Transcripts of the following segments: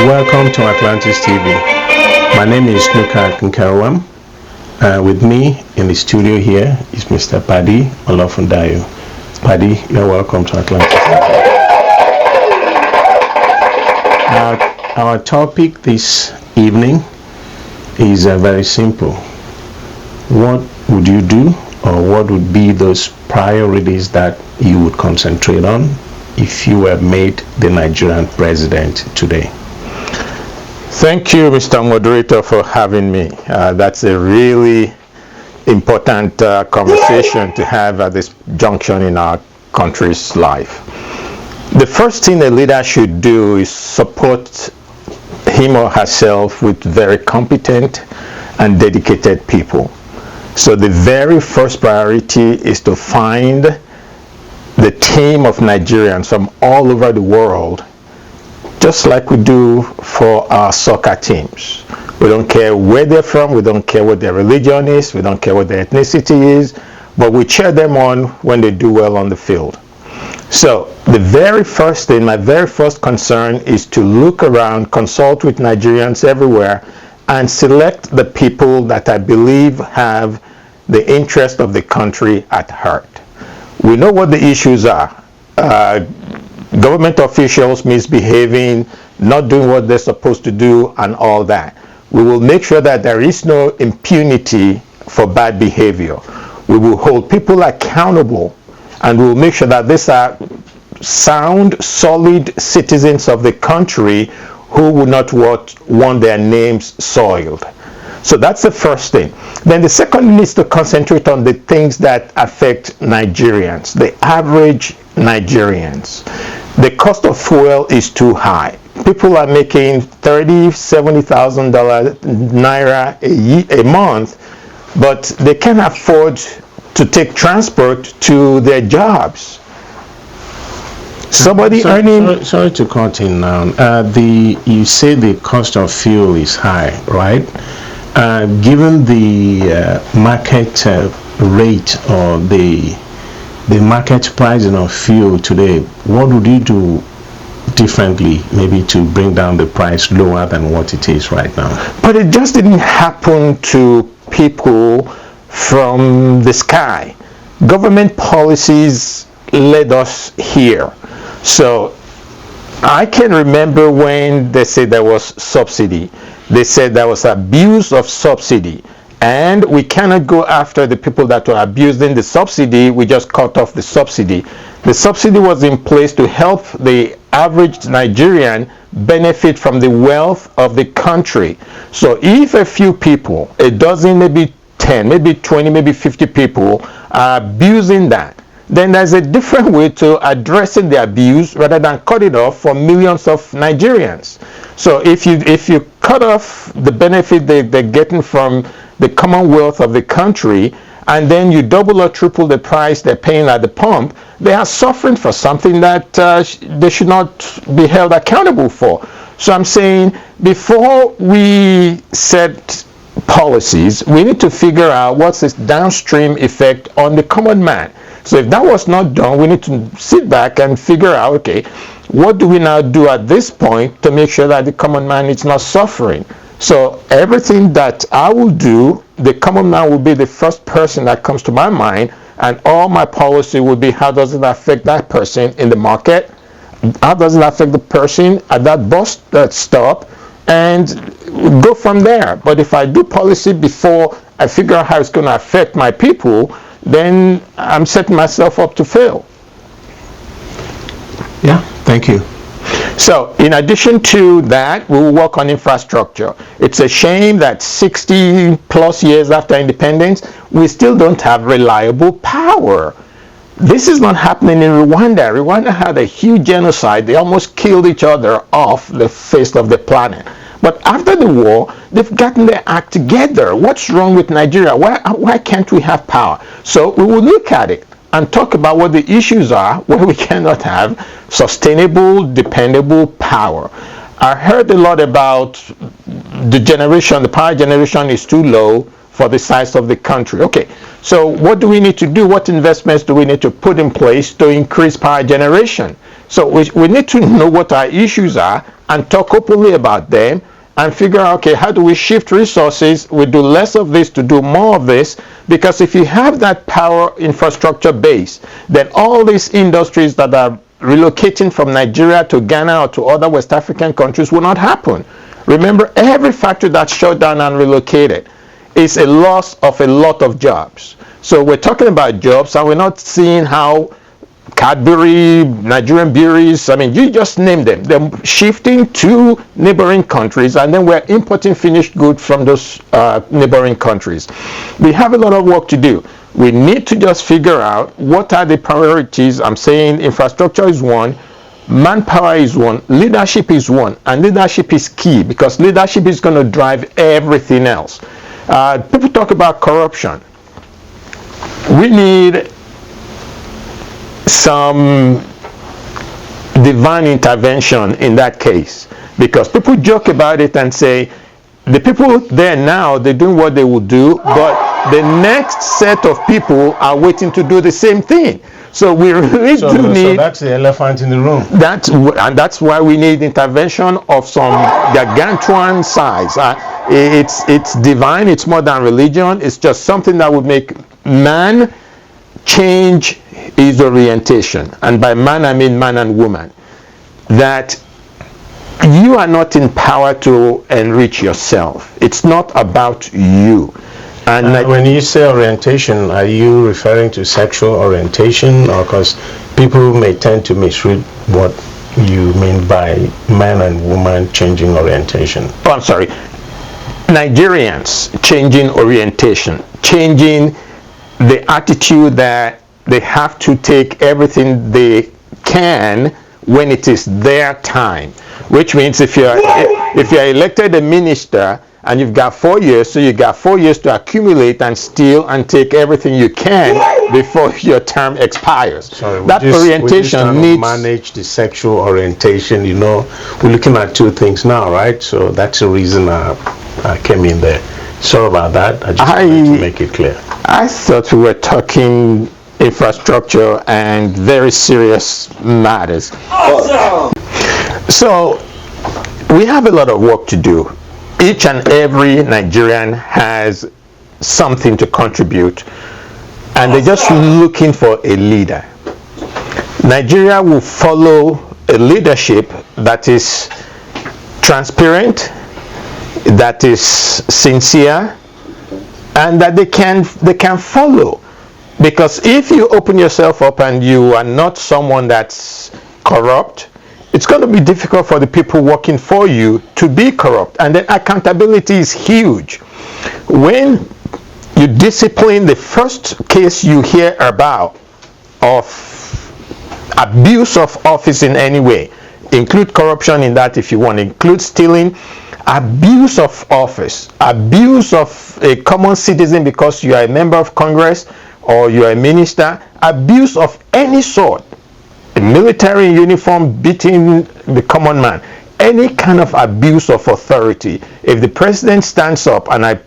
Welcome to Atlantis TV. My name is Nuka Kinkarwam. With me in the studio here is Mr. Paddy Olofundayo. Paddy, you're welcome to Atlantis TV. Our topic this evening is very simple. What would you do, or what would be those priorities that you would concentrate on if you were made the Nigerian president today? Thank you, Mr. Moderator, for having me. That's a really important conversation to have at this junction in our country's life. The first thing a leader should do is support him or herself with very competent and dedicated people. So the very first priority is to find the team of Nigerians from all over the world, just like we do for our soccer teams. We don't care where they're from, we don't care what their religion is, we don't care what their ethnicity is, but we cheer them on when they do well on the field. So the very first thing, my very first concern is to look around, consult with Nigerians everywhere, and select the people that I believe have the interest of the country at heart. We know what the issues are. Government officials misbehaving, not doing what they're supposed to do, and all that. We will make sure that there is no impunity for bad behavior. We will hold people accountable, and we will make sure that these are sound, solid citizens of the country who will not want their names soiled. So that's the first thing. Then the second is to concentrate on the things that affect Nigerians, the average Nigerians. The cost of fuel is too high. People are making $30,000-$70,000 naira a month, but they can't afford to take transport to their jobs. Somebody earning... Sorry to cut in now. You say the cost of fuel is high, right? Given the market rate or the market pricing of fuel today, what would you do differently, maybe to bring down the price lower than what it is right now? But it just didn't happen to people from the sky. Government policies led us here. So I can remember when they said there was subsidy. They said there was abuse of subsidy, and we cannot go after the people that were abusing the subsidy. We just cut off the subsidy. The subsidy was in place to help the average Nigerian benefit from the wealth of the country. So if a few people, a dozen, maybe 10, maybe 20, maybe 50 people are abusing that, then there's a different way to addressing the abuse rather than cut it off for millions of Nigerians. So if you cut off the benefit they're getting from the commonwealth of the country, and then you double or triple the price they're paying at the pump, they are suffering for something that they should not be held accountable for. So I'm saying, before we set policies, we need to figure out what's this downstream effect on the common man. So if that was not done, we need to sit back and figure out, okay, what do we now do at this point to make sure that the common man is not suffering? So everything that I will do, the common man will be the first person that comes to my mind, and all my policy will be, how does it affect that person in the market? How does it affect the person at that bus stop? And go from there. But if I do policy before I figure out how it's going to affect my people, then I'm setting myself up to fail. Yeah, thank you. So in addition to that, we will work on infrastructure. It's a shame that 60 plus years after independence, we still don't have reliable power. This is not happening in Rwanda. Rwanda had a huge genocide. They almost killed each other off the face of the planet. But after the war, they've gotten their act together. What's wrong with Nigeria? Why can't we have power? So we will look at it and talk about what the issues are where we cannot have sustainable, dependable power. I heard a lot about the power generation is too low for the size of the country. Okay, So what do we need to do? What investments do we need to put in place to increase power generation? So we need to know what our issues are and talk openly about them and figure out, okay, how do we shift resources? We do less of this to do more of this, because if you have that power infrastructure base, then all these industries that are relocating from Nigeria to Ghana or to other West African countries will not happen. Remember, every factory that's shut down and relocated is a loss of a lot of jobs. So we're talking about jobs, and we're not seeing how Cadbury, Nigerian breweries, I mean, you just name them. They're shifting to neighboring countries, and then we're importing finished goods from those neighboring countries. We have a lot of work to do. We need to just figure out what are the priorities. I'm saying infrastructure is one, manpower is one, leadership is one, and leadership is key, because leadership is going to drive everything else. People talk about corruption. We need some divine intervention in that case, because people joke about it and say the people there now, they're doing what they will do, but the next set of people are waiting to do the same thing. So we really do need. So that's the elephant in the room. That's why we need intervention of some gargantuan size. It's divine. It's more than religion. It's just something that would make man change his orientation, and by man I mean man and woman. That you are not in power to enrich yourself. It's not about you. And when you say orientation, are you referring to sexual orientation, or because people may tend to misread what you mean by man and woman changing orientation? Oh, I'm sorry. Nigerians changing orientation, changing the attitude that they have to take everything they can when it is their time. Which means if you're elected a minister and you've got 4 years, so you got 4 years to accumulate and steal and take everything you can before your term expires. Sorry, that orientation needs to manage the sexual orientation. You know, we're looking at two things now, right? So that's the reason I came in there. Sorry about that. I just wanted to make it clear. I thought we were talking infrastructure and very serious matters. Awesome. So we have a lot of work to do. Each and every Nigerian has something to contribute, and they're just looking for a leader. Nigeria will follow a leadership that is transparent, that is sincere, and that they can follow. Because if you open yourself up and you are not someone that's corrupt, it's going to be difficult for the people working for you to be corrupt. And then accountability is huge. When you discipline, the first case you hear about of abuse of office in any way, include corruption in that if you want, include stealing, abuse of office, abuse of a common citizen because you are a member of Congress or you are a minister, abuse of any sort, a military uniform beating the common man, any kind of abuse of authority. If the president stands up, and I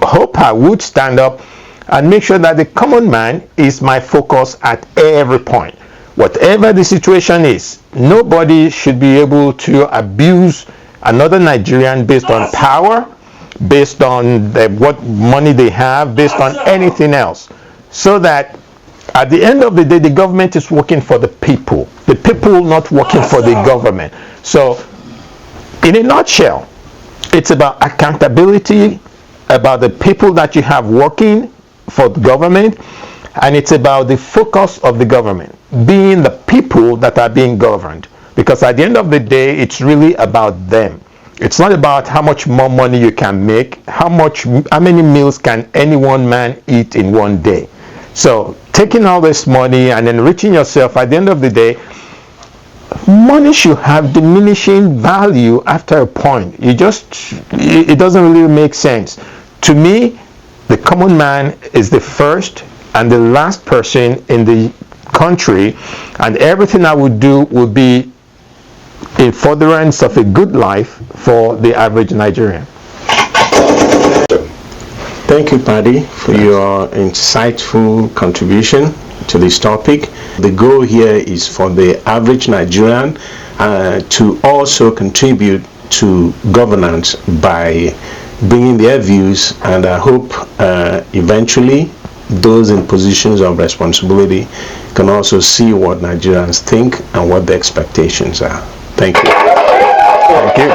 hope I would stand up and make sure that the common man is my focus at every point. Whatever the situation is, nobody should be able to abuse another Nigerian based on power, based on what money they have, based on anything else. So that at the end of the day, the government is working for the people not working for the government. So in a nutshell, it's about accountability, about the people that you have working for the government, and it's about the focus of the government being the people that are being governed. Because at the end of the day, it's really about them. It's not about how much more money you can make, how many meals can any one man eat in one day. So taking all this money and enriching yourself, at the end of the day, money should have diminishing value after a point. It doesn't really make sense. To me, the common man is the first and the last person in the country, and everything I would do would be in furtherance of a good life for the average Nigerian. Thank you, Paddy, for your insightful contribution to this topic. The goal here is for the average Nigerian to also contribute to governance by bringing their views, and I hope eventually those in positions of responsibility can also see what Nigerians think and what the expectations are. Thank you. Thank you.